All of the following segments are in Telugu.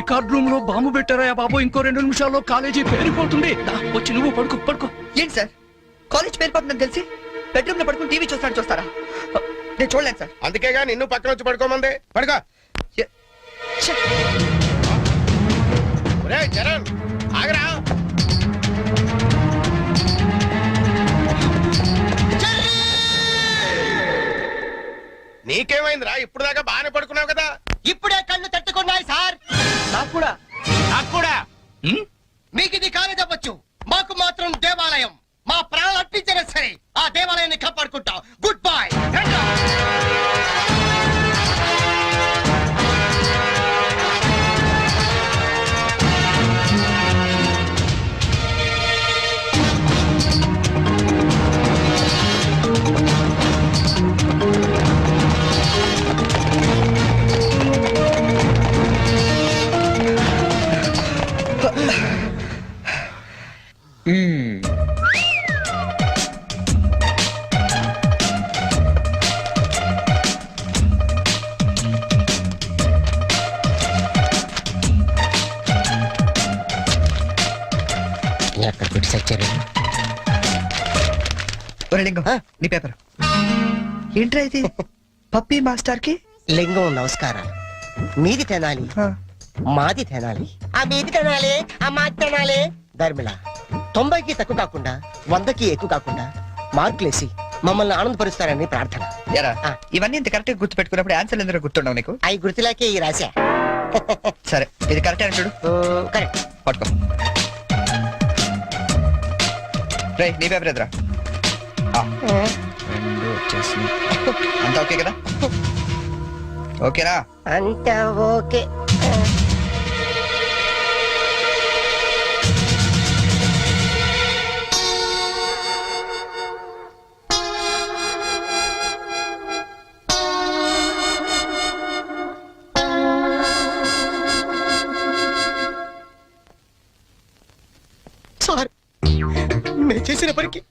రికార్డ్ రూమ్ లో బాంబు పెట్టారా బాబు? ఇంకో 2 నిమిషాల్లో కాలేజీ పేరిపోతుంది. వచ్చి నువ్వు పడుకో పడుకో. ఏంటి సార్ కాలేజ్ పేరిపోతుందని తెలిసి బెడ్రూమ్ లో పడుకుని టీవీ చూస్తారా? నేను చూడలేను సార్. అందుకేగా నిన్ను పక్కన వచ్చి పడుకోమంది. పడుకో. చరణ్ ఆగరా. నీకేమైందిరా? ఇప్పుడు దాకా బాగానే పడుకున్నావు కదా. ఇప్పుడే కళ్ళు తట్టుకున్నాయి సార్. నాకు కూడా మీకు ఇది కాలేజ్ అవ్వచ్చు, మాకు మాత్రం దేవాలయం. మా ప్రాణాలు అర్పించినా సరే ఆ దేవాలయాన్ని కాపాడుకుంటాం. Good bye. లింగం నీ పేపర్ ఏంట్రా ఇది? పప్పి మాస్టర్ కి లింగం నమస్కారాలు. మీది తినాలి, మాది తినాలి, ఆ మీది తినాలి, ఆ మాది తినాలి. ధర్మిళ 90కి తక్కువ కాకుండా 100కి ఎక్కువ కాకుండా మార్కులేసి మమ్మల్ని ఆనందపరుస్తారని ప్రార్థన. ఇవన్నీ ఇంత కరెక్ట్ గా గుర్తు పెట్టుకున్నప్పుడు ఆన్సర్లు ఎందుకు గుర్తుండవు నీకు? అవి గుర్తులాకే ఈ రాశా. సరే ఇది కరెక్ట్ అని చూడు. కరెక్ట్. పట్టుకో. రే నీ పేపర్ ఎదురా. రెండు వచ్చేసింది. అంతా ఓకే కదా? ఓకేనా? అంతా ఓకే. సార్ నేను చేసిన పనికి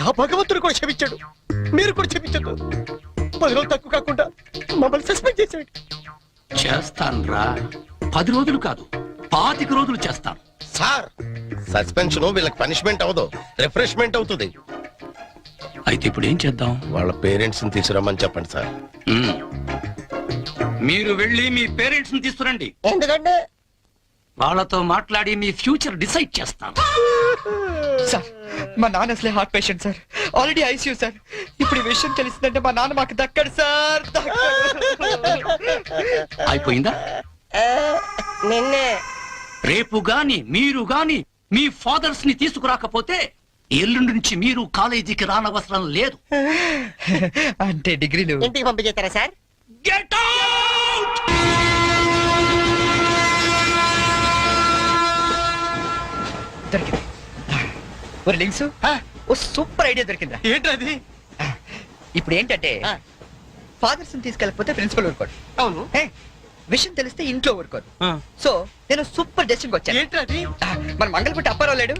ఆ భగవంతుడు కూడా క్షమించాడు, మీరు కూడా క్షమించదు. 10 రోజులు తక్కువ కాకుండా మమ్మల్ని సస్పెండ్ చేసాడు. చేస్తానురా. 10 రోజులు కాదు 25 రోజులు చేస్తాను. సార్ సస్పెన్షన్ వీళ్ళకి పనిష్మెంట్ అవదు, రిఫ్రెష్మెంట్ అవుతుంది. అయితే ఇప్పుడు ఏం చేద్దాం? వాళ్ళ పేరెంట్స్ ని తీసుకురమ్మని చెప్పండి సార్. మీరు వెళ్ళి మీ పేరెంట్స్ ని తీసుకురండి. ఎందుకంటే వాళ్ళతో మాట్లాడి మీ ఫ్యూచర్ డిసైడ్ చేస్తాను. సార్ మా నాన్న అసలే heart patient sir, already ICU sir. ఇప్పుడు ఈ విషయం తెలిసిందంటే మా నాన్న మాకు దక్కడు సార్. అయిపోయిందా? నిన్నే రేపు గాని మీరు గాని మీ ఫాదర్స్ ని తీసుకురాకపోతే ఎల్లుండి నుంచి మీరు కాలేజీకి రానవసరం లేదు. అంటే డిగ్రీలు ఇంటికి పంపించేస్తారా సార్? Get out! దొరికింది. ఒరే లింక్స్, ఓ సూపర్ ఐడియా దొరికిందా? ఏంటది? ఇప్పుడు ఏంటంటే ఫాదర్స్ తీసుకెళ్ళకపోతే ప్రిన్సిపల్ ఊరుకోడు. అవును. విషయం తెలిస్తే ఇంట్లో ఊరుకోదు. సో నేను సూపర్ డెసిషన్ వచ్చాను. ఏంటది? మన మంగళపుట్టి అప్పారావు లేడు,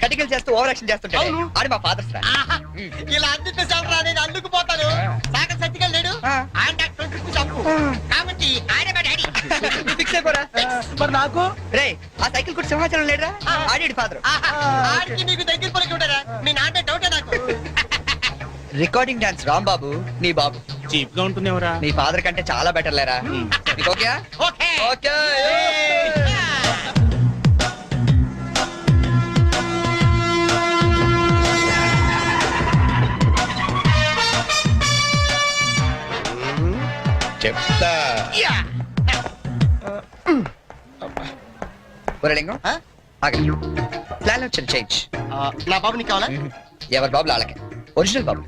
కటికలు చేస్తూ ఓవర్ యాక్షన్ చేస్తుంటాడు. ఆడు మా ఫాదర్స్ రా. ఇలా అందితే సార్ నేను అల్లుకుపోతాను. సాగర్ సత్తిగా లేడు, ఆయన డాక్టర్ చంపు కాబట్టి ఆయన మా డాడీ. ఫిక్స్ అయిపోరా. మరి నాకు రే ఆ సైకిల్ కూడా సింహాచలం లేడురా, ఆడి ఫాదర్. ఆడికి నీకు దగ్గర పలికి ఉంటారా? మీ నాన్న డౌటే నాకు. రికార్డింగ్ డాన్స్ రాంబాబు నీ బాబు చీప్ గా ఉంటుంది ఎవరా? నీ ఫాదర్ కంటే చాలా బెటర్ లేరా. Okay okay okay. చెప్తా. లింగం ఆగండి. ప్లాన్ వచ్చాను చేంజ్. నా బాబు నీకు కావాలా? ఎవరి బాబులు వాళ్ళకే. ఒరిజినల్ బాబు.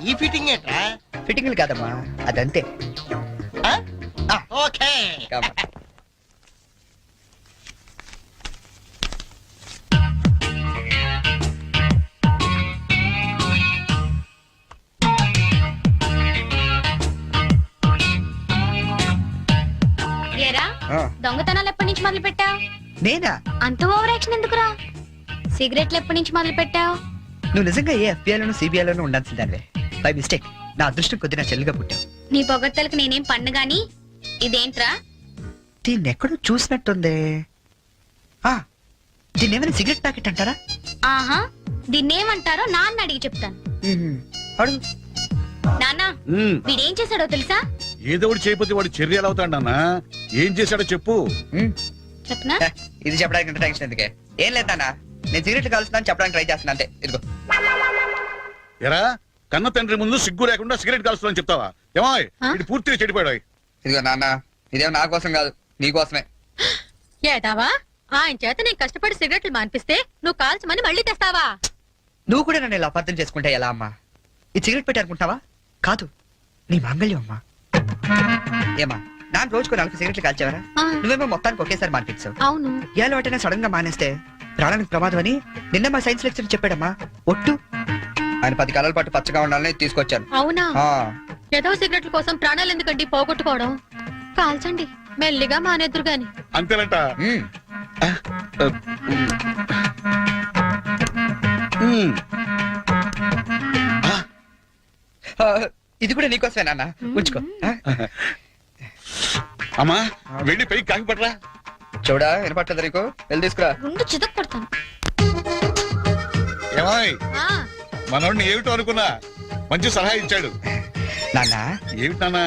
ఈ ఫిట్టింగ్ ఏంట్రా? ఫిట్టింగ్లు కాదమ్మా, అదంతే. ఓకే. దొంగతనాలు ఎప్పటి నుంచి మొదలు పెట్టావు? నేనా? అంత ఓవర్ యాక్షన్ ఎందుకురా? సిగరెట్లు ఎప్పటి నుంచి మొదలు పెట్టావు? నువ్వు నిజంగా ఏ ఎఫ్బీఐలోనూ సిబిఐలోనూ ఉండాల్సిందానివే. బై మిస్టేక్ నా అదృష్టం కొద్ది నా చెల్లిగా పుట్టావు. నీ పొగడ్తలకు నేనేం పన్ను గాని ఇదేంట్రా? దీన్ని ఎక్కడో చూసినట్టుంది. ఆ, దీన్ని ఏమైనా సిగరెట్ ప్యాకెట్ అంటారా? ఆహా దీన్నేమంటారో నాన్న అడిగి చెప్తాను. అడుగు. నాన్న వీడేం చేశాడో తెలుసా? ఏదో ఒకటి చేయకపోతే వాడు చర్యలు అవుతాడన్నా. ఏం చేశాడో చెప్పు. చెప్పనా? హ, ఇది చెప్పడానికి ఇంత టెన్షన్ ఎందుకే? ఏం లేదు నాన్న, నేను సిగరెట్ కాలుస్తున్నాను చెప్పడానికి ట్రై చేస్తున్నా అంతే. ఇదిగో. ఎరా కన్న తండ్రి ముందు సిగ్గు లేకుండా సిగరెట్ కాల్చుకోవాలని చెప్తావా? ఏమో ఇది పూర్తిగా చెడిపోయాడు. ఇదిగో నాన్న, ఇదేం నా కోసం కాదు, నీకోసమే. ఏదావా ఆయన చేత నేను కష్టపడి సిగరెట్లు మానిపిస్తే నువ్వు కాల్చమని మళ్ళీ తెస్తావా? నువ్వు కూడా నన్ను ఇలా అపార్థం చేసుకుంటే ఎలా అమ్మా? ఈ సిగరెట్ పెట్టి అనుకుంటావా? కాదు, నీ మాంగళ్యం అమ్మా. ఏమా నాన్న రోజుకు 4 సిగరెట్లు కాల్చేవారా? ఆ. నువ్వేమో మొత్తానికి ఒకేసారి మానిపించావు. అవును. ఏ అలవాటైనా సడన్ గా మానేస్తే ప్రాణానికి ప్రమాదం అని నిన్న మా సైన్స్ లెక్చర్ చెప్పాడమ్మా. ఒట్టు ఆయన 10 కాలాల పాటు పచ్చగా ఉండాలని తీసుకొచ్చాను. అవునా? ఆ, ఏదో సిగరెట్ల కోసం ప్రాణాలు ఎందుకండి పోగొట్టుకోవడం? కాల్చండి, మెల్లిగా మానేద్దురు గాని. అంతేనంట. ఉమ్. ఆ, ఇది కూడా నీకోసమే నాన్న, ఉంచుకో. ఆ? అమ్మా వెళ్ళి పైకి కాకి పట్టరా. చూడా వినపట్టదు నీకు? వెళ్ళి తీసుకురా. గుండు చితక్ కొడతాను. ఏమాయ్ ఆ, మనోడిని ఏమిటో అనుకున్నా మంచి సలహా ఇచ్చాడు. నాన్న ఏమిటి నాన్న?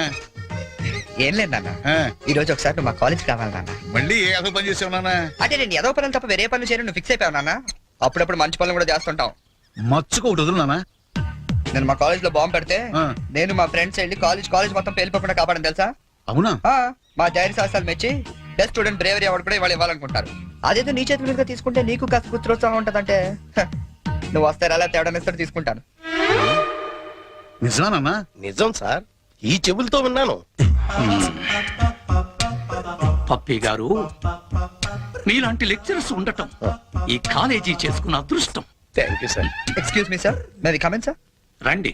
ఏం లేదు నాన్న, ఆ, ఈ రోజు ఒకసారి నువ్వు మా కాలేజ్ కావాలి నాన్న. మళ్ళీ ఏ అసలు పని చేసావు నాన్న? అంటే నేను ఏదో పనులు తప్ప వేరే పనులు చేయను నువ్వు ఫిక్స్ అయిపోయావు నాన్న. అప్పుడప్పుడు మంచి పనులు కూడా చేస్తుంటాం. మచ్చుకు ఒకటి వదులు నాన్న. నేను మా కాలేజ్ లో బాంబు పెడితే ఆ. నేను మా ఫ్రెండ్స్ వెళ్ళి కాలేజ్ మొత్తం పేలిపోకుండా కాపాడని తెలుసా? అవునా? ఆ, మా ధైర్య సాహసాలు మెచ్చి బెస్ట్ స్టూడెంట్ బ్రేవరీ అవార్డు కూడా ఇవాళ ఇవ్వాలనుకుంటారు. అదేదో నీ చేతి మీదుగా తీసుకుంటే నీకు కాస్త గుర్తురోత్సాహం ఉంటదంటే నువ్వు వస్తారా అలా తేడా ఇస్తారు తీసుకుంటాను. నిజమా నాన్న? నిజం సార్, ఈ చెవులతో విన్నాను. పప్పి గారు, మీలాంటి లెక్చరర్స్ ఉండటం ఈ కాలేజీ చేసుకున్న అదృష్టం. Thank you sir. Excuse me sir, మేది comment sir. రండి,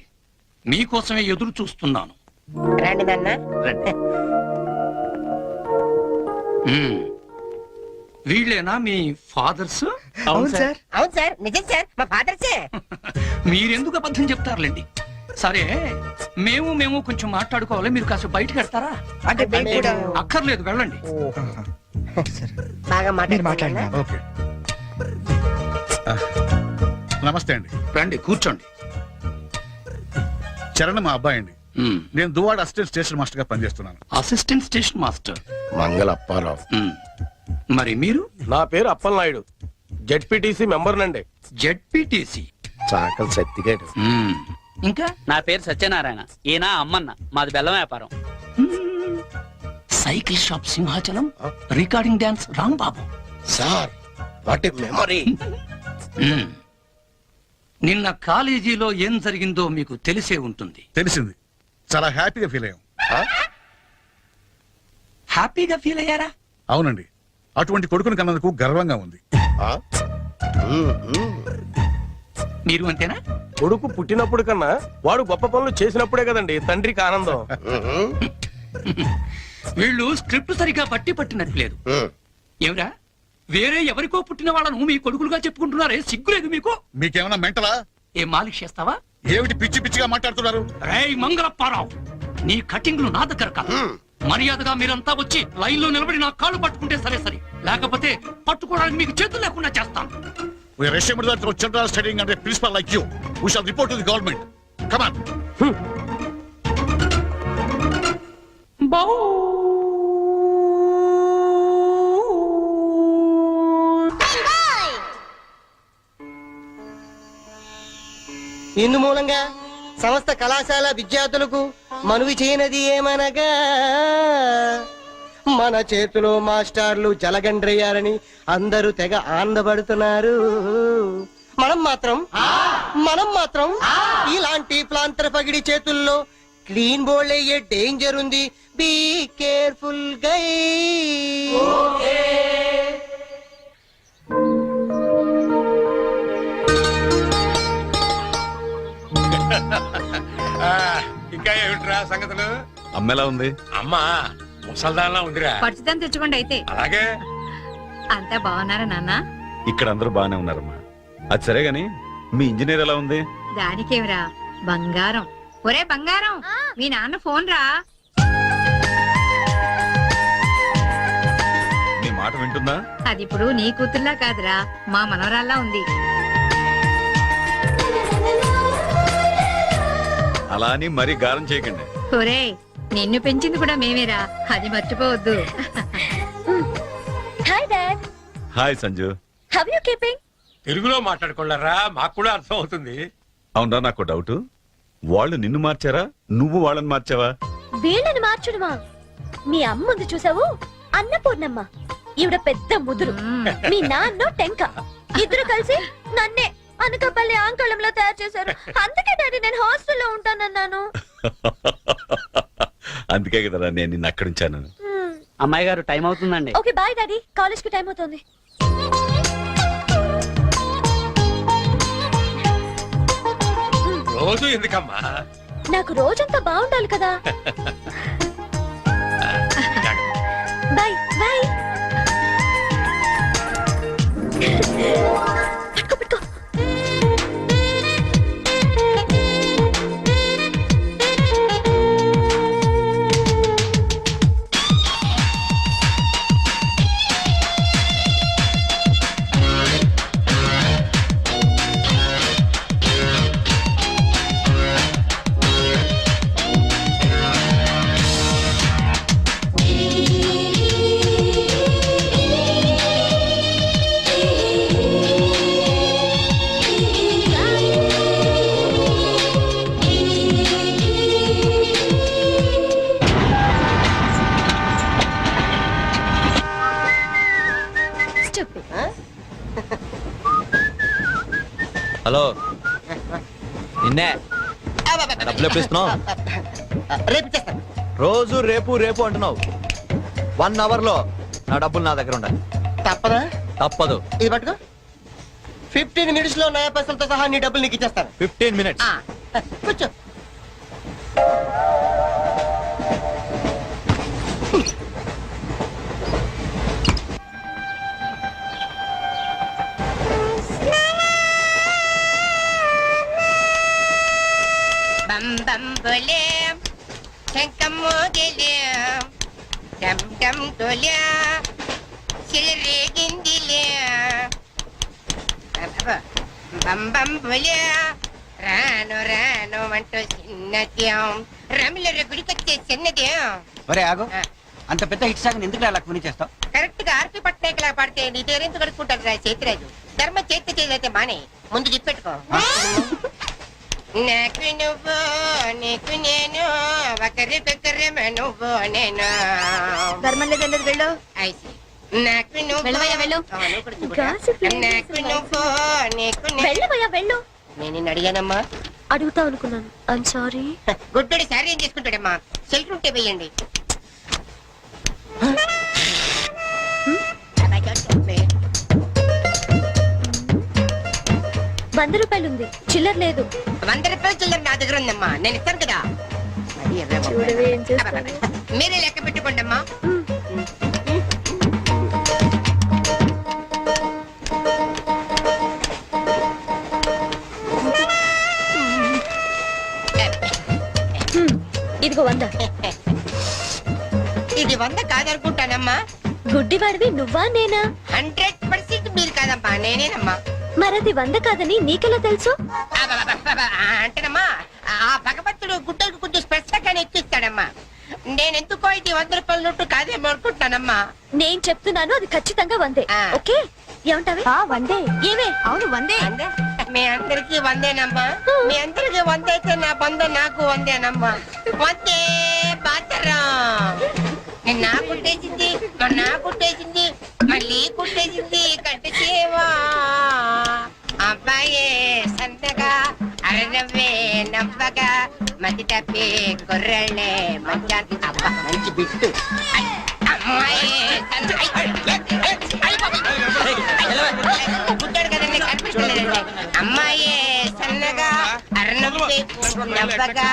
మీకోసమే ఎదురు చూస్తున్నాను. రండి నాన్న. రండి. మ్మ్. వీళ్ళేనా మీ ఫాదర్స్? అవును సార్. అవును సార్, నిజం సార్, మా ఫాదర్సే. మీరెందుకు అబద్ధం చెప్తారులేండి. సరే, మేము కొంచెం మాట్లాడుకోవాలి. మీరు కాస్త బయటకు వెళ్తారా? అంటే మేము కూడా అక్కర్లేదు, వెళ్ళండి. సరే. బాగా మీరు మాట్లాడినా ఓకే. ఆ, నమస్తే అండి. రండి, కూర్చోండి. చరణ్ మా అబ్బాయి అండి. మ్మ్. నేను దువాడ అసిస్టెంట్ స్టేషన్ మాస్టర్ గా పనిచేస్తున్నాను. Assistant station master. మంగళ అప్పారావు. మ్మ్. మరి మీరు? నా పేరు అప్పలనాయుడు, జెడ్పీటీసీ మెంబర్ నండి. జెడ్పీటీసీ. చాకల్ సత్తిగాడు. ఇంకా నా పేరు సత్యనారాయణ, ఈయన అమ్మన్న, మాది బెల్లం వ్యాపారం. Cycle shop Simhachalam, recording dance Rambabu. Sir what a memory. నిన్న కాలేజీలో ఏం జరిగిందో మీకు తెలిసే ఉంటుంది. తెలిసింది, చాలా హ్యాపీగా ఫీల్ అయ్యాం. హ్యాపీగా ఫీల్ అయ్యారా? అవునండి, అటువంటి కొడుకుని కన్నందుకు గర్వంగా ఉంది. మీరు అంతేనా? కొడుకు పుట్టినప్పుడు కన్నా వాడు గొప్ప పనులు చేసినప్పుడే కదండి తండ్రికి ఆనందం. వీళ్ళు స్క్రిప్ట్ సరిగా పట్టినట్లేదు. ఏమిరా, వేరే ఎవరికో పుట్టిన వాళ్ళను మీ కొడుకులుగా చెప్పుకుంటున్నారే, సిగ్గులేదు మీకు? మీకేమైనా మెంటలా? ఏ మాలిష్ చేస్తావా? ఏమిటి పిచ్చి పిచ్చిగా మాట్లాడుతున్నారు? రేయ్ మంగళప్పారావు, నీ కటింగ్లు నా దగ్గర కాదు. మర్యాదగా మీరంతా వచ్చి లైన్ లో నిలబడి నా కాళ్ళు పట్టుకుంటే సరే, లేకపోతే పట్టుకోవడానికి మీకు చేతులు లేకుండా చేస్తాను. We are ashamed that our children are studying under a principal like you. We shall report to the government. Come on. ఇందు మూలంగా సమస్త కళాశాల విద్యార్థులకు మనవి చేయనది ఏమనగా, మన చేతిలో మాస్టర్లు జలగండ్రయ్యారని అందరూ తెగ ఆనందపడుతున్నారు. మనం మాత్రం ఇలాంటి ప్లాంతర పగిడి చేతుల్లో క్లీన్ బోల్డ్ అయ్యే డేంజర్ ఉంది. బీ కేర్ఫుల్ గై. ఇంకా ఏమిట్రా సంగతులు? అమ్మెలా ఉంది? అమ్మా ముసల్దాన్లా ఉందిరా. పచ్చిదాన్ని తెచ్చుకోండి అయితే. అలాగే. అంతా బాగున్నారా నాన్న? ఇక్కడ అందరూ బానే ఉన్నారమ్మా. అది సరే గాని మీ ఇంజనీర్ ఎలా ఉంది? దానికేమిరా, బంగారం. ఒరే బంగారం, మీ నాన్న ఫోన్ రా. మాట వింటుందా? అది ఇప్పుడు నీ కూతుర్లా కాదురా, మా మనవరాల్లా ఉంది. అలా అని మరీ గారం చేయకండి. ఒరే, నిన్ను పెంచింది కూడా మేమేరా, అది మర్చిపోవద్దు. Hi dad, hi Sanju. How you keeping? తెలుగులో మాట్లాడుకోలేరా, మాకు కూడా అర్థం అవుతుంది. అవునరా, నాకు డౌట్. వాళ్ళు నిన్ను మార్చారా, నువ్వు వాళ్ళని మార్చావా? వీళ్ళని మార్చుడుమా? మీ అమ్మ ఉంది చూసావు, అన్నపూర్ణమ్మ. ఈవిడ పెద్ద ముదురు, మీ నాన్న టెంక. ఇద్దరు కలిసి నన్నే అనకాపల్లి ఆంకళంలో తయారు చేశారు. అందుకే డాడీ నేను హాస్టల్లో ఉంటానన్నాను. అందుకే కదరా నేను నిన్ను అక్కడ ఉంచాను. అమ్మాయి గారు టైం అవుతుందండి. ఓకే బాయ్ డాడీ, కాలేజ్ కి టైం అవుతుంది. రోజు ఎందుకమ్మా? నాకు రోజంతా బాగుండాలి కదా. Bye bye. పట్టుకో పట్టుకో. హలో, నిన్నే డబ్బులు ఎప్పుడు ఇస్తున్నావు? రేపు ఇచ్చేస్తాను. రోజు రేపు రేపు అంటున్నావు. 1 అవర్ లో నా డబ్బులు నా దగ్గర ఉండాలి. తప్పదా? తప్పదు. ఇది పట్టుకో. 15 మినిట్స్ లో నయా పైసలతో సహా నీ డబ్బులు నీకు ఇచ్చేస్తాను. 15 మినిట్స్. కూర్చో. బం బం బోలే శంఖం మోగిలే డమ్ డమ్ డోలే సిలరేగిందిలే బం బం బోలే రాను రాను అంటూ చిన్నదేం రమిల గుడికొచ్చే చిన్నదేం. ఒరే ఆగు, అంత పెద్ద హిట్ సాగ్ ఎందుకు అలా కొని చేస్తావు? కరెక్ట్ గా ఆర్పి పట్నాయక్ లా పాడితే నీ పేరెందుకు కడుక్కుంటారు రా చేతిరాజు. ధర్మ చేతి చేదైతే మానే, ముందు చెప్పెట్టుకో. నాకు నువ్వు నీకు నేను ఒకరికొకరేమో నువ్వు నేను. ధర్మం లేదండి, వెళ్ళు. ఐసి నాకు నువ్వు వెళ్ళవయ్యా, వెళ్ళు. నువ్వు కూడా చూడు. Gossip లేదు. నాకు నువ్వు నీకు నేను. వెళ్ళవయ్యా, వెళ్ళు. నేను నిన్ను అడిగానమ్మా. అడుగుతా అనుకున్నాను. I'm sorry. గుడ్డోడి సారీ ఏం చేసుకుంటాడమ్మా? సెల్ఫ్ ఉంటే వేయండి. ₹100 ఉంది, చిల్లర లేదు. 100 రూపాయలు చిల్లర నా దగ్గర ఉందమ్మా, నేను ఇస్తాను కదా. అది ఇరవై చూడవే ఏం చేస్తాను. రూపాయలు. మీరే లెక్క పెట్టుకోండి అమ్మా. ఇదిగో 100. ఇది 100 కాదనుకుంటానమ్మా. గుడ్డివాడివి నువ్వా నేనా? 100% మీరు కాదమ్మా, నేనేనమ్మా. మరది 100 కాదని నీకెలా తెలుసు? అంటేనమ్మా, ఆ భగవంతుడు గుడ్డలకు కొంచెం స్పెషల్గానే ఎక్కిస్తాడమ్మా. నేనెందుకో ఇది 100 రూపాయల నోటు కాదేమో అనుకుంటున్నానమ్మా. నేను చెప్తున్నాను, అది ఖచ్చితంగా 100. ఆ. ఓకే, ఏమంటావి? 100. ఏమే? అవును 100. అందే? మీ అందరికి 100నమ్మా. మీ అందరికి 100 అయితే నా బంధ నాకు 100నమ్మా. 100 బాతరం. నా కుట్టేసింది, నా కుట్టేసింది, మళ్ళీ కుట్టేసింది కట్టి చేవా. అబ్బాయే సన్నగా అరనవ్వే నవ్వగా మతి తప్పి కుర్రళ్ళే మంచానికి. అబ్బా మంచి బిట్టు. అమ్మాయి గుడ్డాడు కదండి, కనిపించలేదండి. అమ్మాయే సన్నగా అరనవ్వే నవ్వగా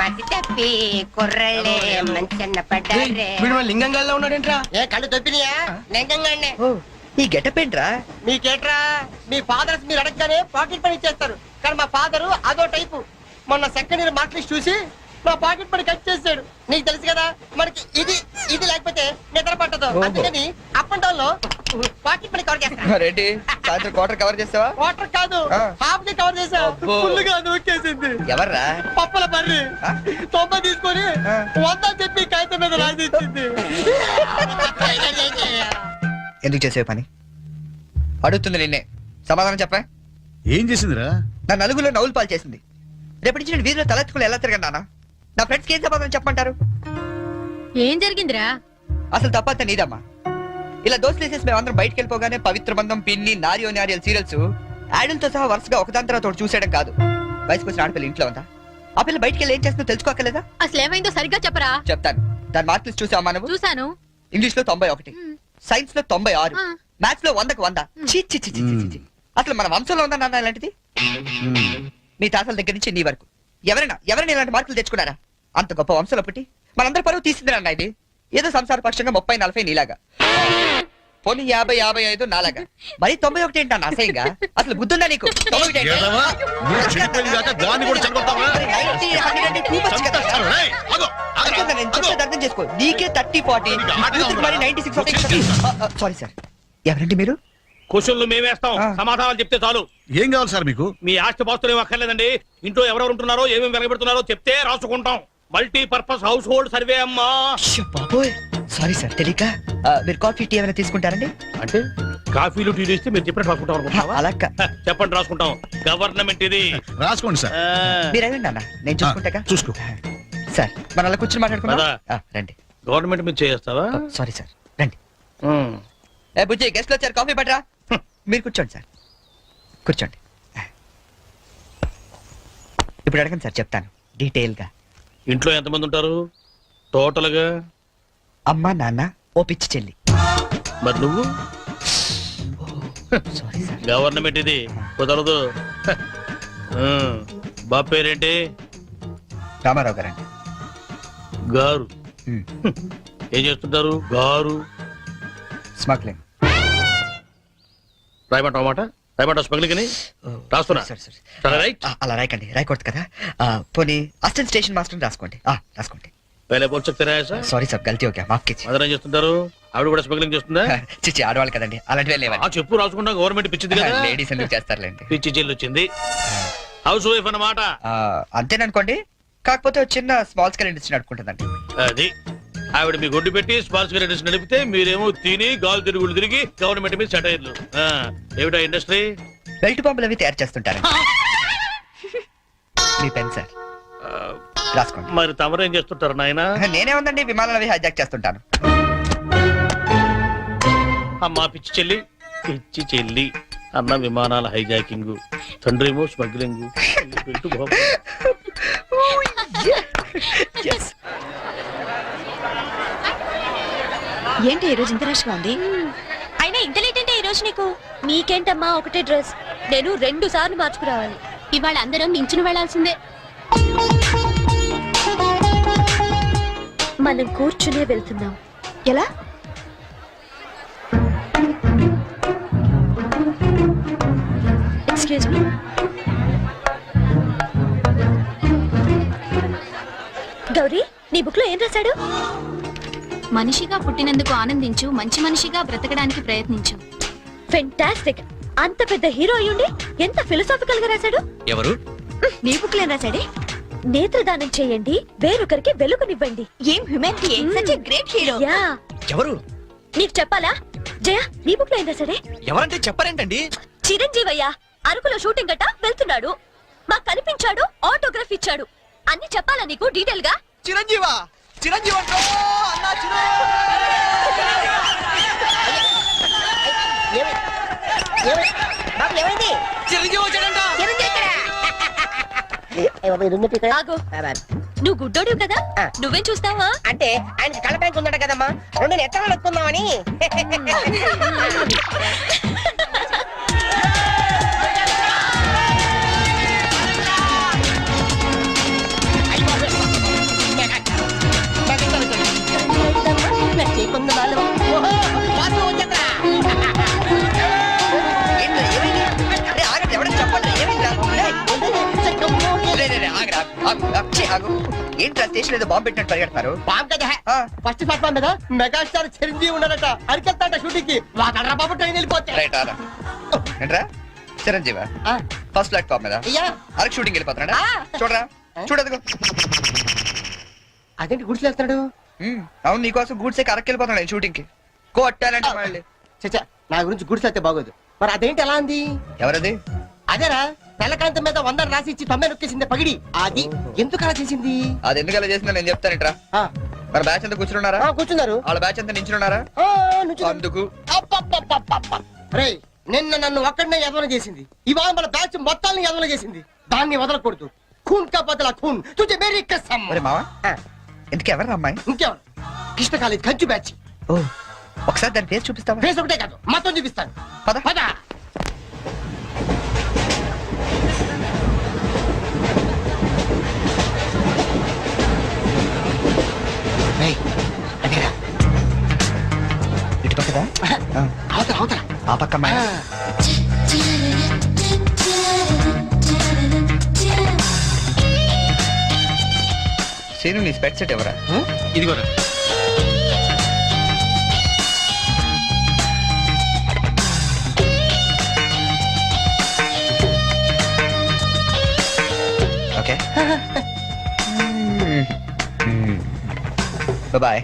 మతి తప్పి కుర్రళ్ళే మంచన్న పడ్డారే. లింగంగా ఉన్నాడేంట్రా? ఏ కళ్ళు తొప్పినాయా? లింగంగానే. ఓ, ఈ గెటప్ ఏంట్రా? మీకేట్రా, మీ ఫాదర్స్ మీరు అడగగానే పాకెట్ పని చేస్తారు, కానీ మా ఫాదరు అదో టైపు. మొన్న సెకండ్ ఇయర్ మార్క్ లిస్ట్ చూసి నా పాకెట్ మనీ కట్ చేసాడు. నీకు తెలుసు కదా మనకి ఇది ఇది లేకపోతే నిద్ర పట్టదు. ఓహో. అందుకని అప్ అండ్ డౌన్ లో పాకెట్ మనీ కవర్ చేస్తాను. రెడ్డి సాయంత్రం క్వార్టర్ కవర్ చేస్తావా? వాటర్ కాదు ఆ. హాఫ్ ని కవర్ చేసా. అబ్బో. ఫుల్గా నూకేసింది. ఎవర్రా? పప్పుల బర్రి ఆ? 90 తీసుకొని ఆ. 100 చెప్పి కాగితం మీద రాసి ఇచ్చింది. ఎందుకు చేసే పని? అడుగుతుంది నిన్నే, సమాధానం చెప్పా. ఏం చేసిందిరా? నా నలుగురిలో నవ్వులు పాలు చేసింది. రేపటి నుంచి నేను వీధిలో తలెత్తుకుని ఎలా తిరగను నాన్న? నా ఫ్రెండ్స్కి ఏం సమాధానం చెప్పమంటారు? ఏం జరిగిందిరా? అసలు తప్పంతా నీదమ్మా. ఇలా దోస్తులు వేసేసి మేమందరం బయటకు వెళ్ళిపోగానే పవిత్ర బంధం, పిన్ని, నారియో నారియల్ సీరియల్స్ యాడల్తో సహా వరుసగా ఒకదాని తర్వాత ఒకటి చూసేయడం కాదు. వయసుకు వచ్చిన ఆడపిల్ల ఇంట్లో ఉందా? ఆ పిల్ల బయటికి వెళ్ళి ఏం చేస్తుందో తెలుసుకోకలేదా? అసలు ఏమైందో సరిగ్గా చెప్పరా. చెప్తాను. దాని మార్కులు చూసావా నువ్వు? చూశాను. ఇంగ్లీష్ లో 91, సైన్స్ లో 96, ఆ. మ్యాథ్స్ లో 100కు 100. ఛీ, ఛీ, ఛీ, ఛీ, ఛీ, ఛీ. అసలు మన వంశంలో ఉందా నాన్న ఇలాంటిది? మీ తాతల దగ్గర నుంచి నీ వరకు ఎవరైనా ఇలాంటి మార్కులు తెచ్చుకున్నారా? అంత గొప్ప వంశంలో పుట్టి మనందరి పరువు తీసింది నాన్న ఇది. ఏదో సంసార పక్షంగా 30, 40 నీలాగా, పోనీ 50, 55 నాలాగా, మరి 91 ఏంటి నాన్న అసహ్యంగా? అసలు బుద్ధుందా నీకు? 91 ఏంటి? ఏదవా? నువ్వు చెడిపోయింది కాక దాన్ని కూడా చెడగొడతావా? మరి 90, 100 అంటే too much కదా. చంపేస్తాను. రేయ్, ఆగు, ఆగురా, అర్థం నేను చెప్పేది అర్థం చేసుకో. నీకే 30, 40, నీకు హార్ట్గా ఉందా? మరి 96. సారీ సార్, ఎవరండి మీరు? క్వశ్చన్లు మేమేస్తాం, ఆ. సమాధానాలు చెప్తే చాలు. ఏం కావాలి సార్ మీకు? మీ ఆస్తి పాస్తులు ఏం అక్కర్లేదండి. ఇంట్లో ఎవరెవరు ఉంటున్నారో, ఏమేమి వెలగబెడుతున్నారో చెప్తే రాసుకుంటాం. మల్టీపర్పస్ హౌస్ హోల్డ్ సర్వే అమ్మా. అయ్యో బాబోయ్, సారీ సార్ తెలియక. మీరు కాఫీ టీ ఏమైనా తీసుకుంటారండి? అంటే కాఫీలు టీ ఇస్తే మీరు చెప్పినట్టు రాసుకుంటాం అనుకుంటావా? అలా చెప్పండి, రాసుకుంటాం. గవర్నమెంట్ ఇది. రాసుకోండి సార్. మీరు వెళ్ళండి అన్న, నేను చూసుకుంటాగా. చూసుకో. సార్ మనం అలా కూర్చొని మాట్లాడుకుందాం. పద. రండి. గవర్నమెంట్ మీద చేస్తావా? సారీ సార్, రండి. ఏ బుజ్జి, గెస్ట్లు వచ్చారు, కాఫీ పట్టరా. మీరు కూర్చోండి సార్, కూర్చోండి. ఇప్పుడు అడగండి సార్, చెప్తాను డీటెయిల్ గా. ఇంట్లో ఎంతమంది ఉంటారు టోటల్ గా? అమ్మ, నాన్న, ఓ పిచ్చి చెల్లి. మరి నువ్వు? Sorry sir. గవర్నమెంట్ ఇది, కుదరదు. బాబు పేరేంటి? రామారావు గారండి. గారు. ఏం చేస్తుంటారు గారు? స్మగ్లింగ్. రాయమంటావు మాట? రాయమంటావు స్మగ్లింగ్ అని? రాస్తున్నా. సార్ సార్, సరే, రైట్. అలా రాయకండి, రాయకూడదు కదా. పోనీ అసిస్టెంట్ స్టేషన్ మాస్టర్ రాసుకోండి. రాసుకోండి. పहले बोल सकते रहे सर. సారీ సార్, గల్తీ ఓకే, మాఫ్ कीजिए. మదర్ ఏం చేస్తుంటారు? ఆవిడ కూడా స్మగ్లింగ్ చేస్తుందా? చిచ్చి, ఆడవాళ్ళు కదండి, అలాంటివే ఆ లేవండి. చెప్పు, రాసుకుంటా. గవర్నమెంట్ పిచ్చింది కదా. లేడీస్ ఎందుకు చేస్తారులేండి. పిచ్చి చెల్లి వచ్చింది. హౌస్ వైఫ్ అన్నమాట. అంతేననుకోండి, కాకపోతే ఒక చిన్న స్మాల్ స్కేల్ ఇండస్ట్రీ నడుపుకుంటుందండి. అది ఆవిడ మీ గొడ్డు పెట్టి స్పాన్స్ గ్రేడర్స్ నడిపితే మీరేమో తిని గాలి తిరుగులు తిరిగి గవర్నమెంట్ మీద సెటైర్లు. ఏమిటా ఇండస్ట్రీ? బెల్ట్ బాంబులు అవి తయారు చేస్తుంటారు. మీ పెన్ సార్, రాసుకోండి. మరి తమరు ఏం చేస్తుంటారు నాయన? నేనే ఉందండి, విమానాలు అవి హైజాక్ చేస్తుంటాను. అమ్మా పిచ్చి చెల్లి, పిచ్చి చెల్లి అన్న విమానాల హైజాకింగ్, తండ్రేమో స్మగ్లింగ్. Yes. ఏంటి ఈ రోజు ఇంత రష్ గా ఉంది? అయినా ఇంత లేట్ అంటే ఈ రోజు నీకు? నీకేంటమ్మా ఒకటే డ్రెస్, నేను 2 సార్లు మార్చుకురావాలి. ఇవాళ అందరం నించుని వెళ్లాల్సిందే. మనం కూర్చునే వెళ్తున్నాం. ఎలా? Excuse me. గౌరీ, నీ బుక్ లో ఏం రాశాడు? మనిషిగా పుట్టినందుకు ఆనందించు, మంచి మనిషిగా బ్రతకడానికి ప్రయత్నించు. ఫెంటాస్టిక్. అంత పెద్ద హీరో అయ్యుండి ఎంత ఫిలసాఫికల్ గా రాశాడు. ఎవరు? నీ బుక్ లో ఏం రాశాడే? నేత్రదానం చేయండి, వేరొకరికి వెలుగునివ్వండి. ఏం humanity, such a great hero. Yeah. ఎవరు? నీకు చెప్పాలా? జయ, నీ బుక్ లో ఏం రాశాడే? ఎవరంటే చెప్పారేంటండి? చిరంజీవయ్య అరకులో షూటింగ్ గట్ట వెళ్తున్నాడు, మాకు కనిపించాడు, ఆటోగ్రాఫ్ ఇచ్చాడు. అన్ని చెప్పాలా నీకు డీటెయిల్ గా? చిరంజీవా, చిరంజీవి అంటో అన్నా, ఏమైంది? చిరంజీవి వచ్చాడంట. ఆగు, నువ్వు గుడ్డోడివి కదా, నువ్వేం చూస్తావా? అంటే ఆయన కళ్ళ బ్యాంక్ ఉందట కదమ్మా, 2 ఎత్తనాలు వస్తున్నామని. ఆగు. ఏంట్రా స్టేషన్ ఏదో బాంబు పెట్టినట్టు పరిగెడతారు? బామ్ కదా ఆ, ఫస్ట్ ప్లాట్ఫామ్ మీద మెగాస్టార్ చిరంజీవి ఉన్నాడట అరికెళ్తాట షూటింగ్ కి వాకడరా బాబు ట్రైన్ వెళ్ళిపోతే రైట్ ఆరా. ఏంట్రా చిరంజీవా ఆ, ఫస్ట్ ప్లాట్ఫామ్ మీద అయ్యా అరకు షూటింగ్ వెళ్ళిపోతున్నాడా? ఆ. చూడరా చూడదుగో. అదేంటి గుడిసెళ్తాడు అవును నీకోసం గూడ్సే అరకు వెళ్ళిపోతున్నాడు షూటింగ్ కి. కొట్టాలంటే మళ్ళీ. చచ్చా నా గురించి గుడిసెళ్తే బాగోదు మరి అదేంటి ఎలా అంది ఎవరది? అదేరా తెల్లకాంతం మీద 100 రాసి ఇచ్చి 90 నొక్కేసింది పగిడి అది ఎందుకు అలా చేసింది అది ఎందుకు అలా చేసిందో నేను చెప్తానంట్రా. ఆ, మన బ్యాచ్ అంతా కూర్చున్నారా? ఆ, కూర్చున్నారు వాళ్ళ బ్యాచ్ అంతా నించున్నారా? ఆ, నుంచున్నారు. అందుకు అబ్బబ్బబ్బబ్బబ్బ. రేయ్ నిన్న నన్ను ఒక్కడనే ఎదవన చేసింది ఇవాళ మన బ్యాచ్ మొత్తాన్ని ఎదవన చేసింది దాన్ని వదలకూడదు ఖూన్ కా బదలా ఖూన్ తుజే మేరీ కసమ్ ఒరే మావా ఆ, ఎందుకు ఎవరు అమ్మాయి? ఇంకెవరు కృష్ణ కాలేజ్ కంచు బ్యాచ్ ఓ ఒకసారి దాని పేరు చూపిస్తావా? ఫేస్ ఒకటే కాదు మొత్తం చూపిస్తాను పద. పద రేయ్, అదేరా. ఇటు పక్కదా? ఆ, అవతల అవతల ఆ పక్క అమ్మాయి. ఆ. సీను నీ స్పెట్ సెట్ ఎవరా? ఇదిగోరా. Okay bye.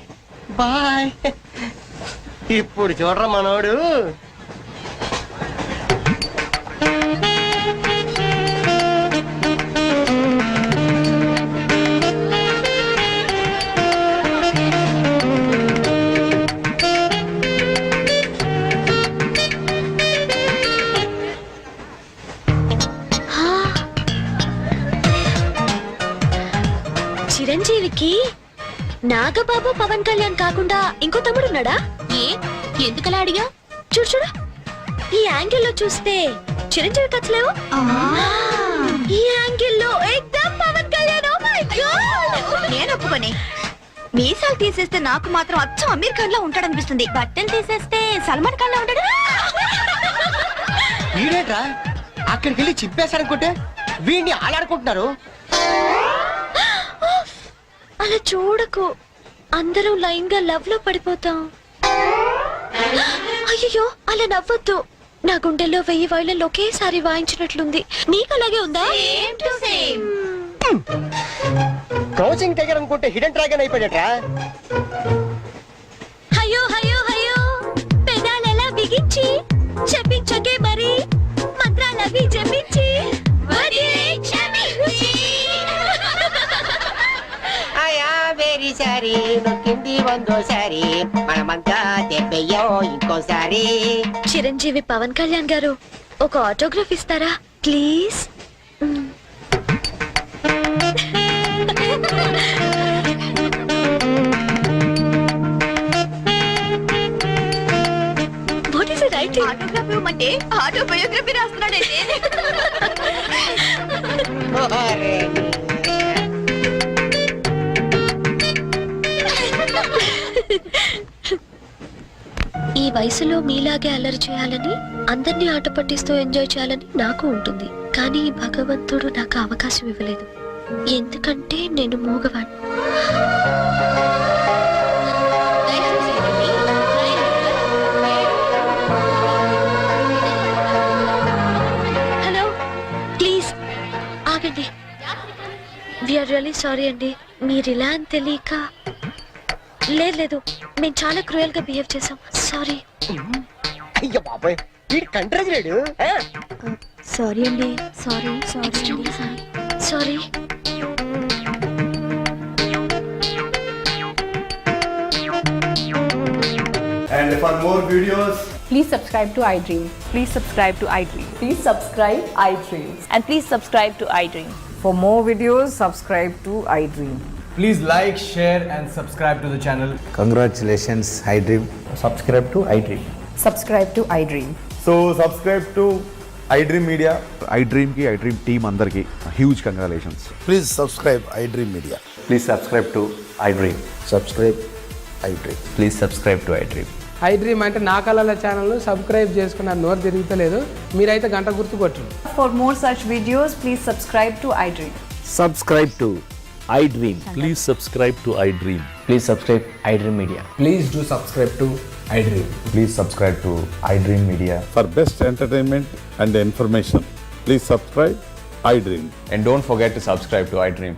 బాయ్ ఇప్పుడు చూడరా మనోడు చిరంజీవికి నాగబాబు పవన్ కళ్యాణ్ కాకుండా ఇంకో తమ్ముడు ఉన్నాడా? ఏ ఎందుకలా అడిగా? చూడు చూడు ఈ యాంగిల్ లో చూస్తే చిరంజీవి కచ్చలేవు. ఈ యాంగిల్ లో ఏకదమ్ Pawan Kalyan. Oh my god నేను ఒప్పుకొని మీసాలు తీసేస్తే నాకు మాత్రం అచ్చం అమీర్ ఖాన్ లా ఉంటాడనిపిస్తుంది. బట్టలు తీసేస్తే సల్మాన్ ఖాన్ లా ఉంటాడు. వీడేట్రా అక్కడికి వెళ్ళి చింపేశారనుకుంటే వీడిని ఆలాడుకుంటున్నారు. అలా చూడకు అందరం లైన్ గా లవ్ లో పడిపోతాం. అయ్యో అలా నవ్వొద్దు. నా గుండెల్లో 1000 వైలెన్లు ఒకేసారి వాయించినట్లుంది. నీకు అలాగే ఉందా? క్రౌచింగ్ టైగర్ అనుకుంటే హిడెన్ డ్రాగన్ అయిపోయాడట్రా. అయ్యో అయ్యో అయ్యో పెదాలెలా బిగించి చెప్పించకే మరి మంత్రాలవి జపించి ఆయా వెరీ సారీ నొక్కింది వందోసారి మనమంతా దెబ్బయ్యో ఇంకోసారి. చిరంజీవి పవన్ కళ్యాణ్ గారు ఒక ఆటోగ్రాఫ్ ఇస్తారా please? What is it writing? Autograph ఇవ్వమంటే ఆటోబయోగ్రఫీ రాస్తున్నాడండి. ఓరే నీ. ఈ వయసులో మీలాగే అల్లరి చేయాలని అందరినీ ఆట పట్టిస్తూ ఎంజాయ్ చేయాలని నాకు ఉంటుంది. కానీ భగవంతుడు నాకు అవకాశం ఇవ్వలేదు. ఎందుకంటే నేను మూగవాణ్ణి. హలో ప్లీజ్ ఆగండి. వీఆర్ రియల్లీ సారీ అండి. మీరు ఇలా అని తెలియక. లేదు మేము చాలా క్రూయల్ గా బిహేవ్ చేసాం. సారీ. అయ్యో బాబాయ్ వీడు కంట్రజలేడు. సారీ అండి. Sorry sorry. And for more videos, please subscribe to iDream. Please subscribe to iDream. Please subscribe iDream. And please subscribe to iDream. For more videos, subscribe to iDream. please like, share and subscribe to the channel. Congratulations, iDream. Subscribe to iDream. Subscribe to iDream. So subscribe to iDream Media. iDream ki iDream team andarki huge congratulations. Please subscribe iDream Media. Please subscribe to iDream. Subscribe iDream. Please subscribe to iDream. iDream అంటే నా కళల ఛానల్ సబ్స్క్రైబ్ చేసుకున్న నోరు తిరుగుతలేదు. మీరైతే గంట గుర్తు కొట్టండి. For more such videos, please subscribe to iDream. Subscribe to iDream. Please subscribe to iDream. Please subscribe iDream Media. Please do subscribe to iDream. Please subscribe to iDream Media. For best entertainment and information, please subscribe iDream. And don't forget to subscribe to iDream.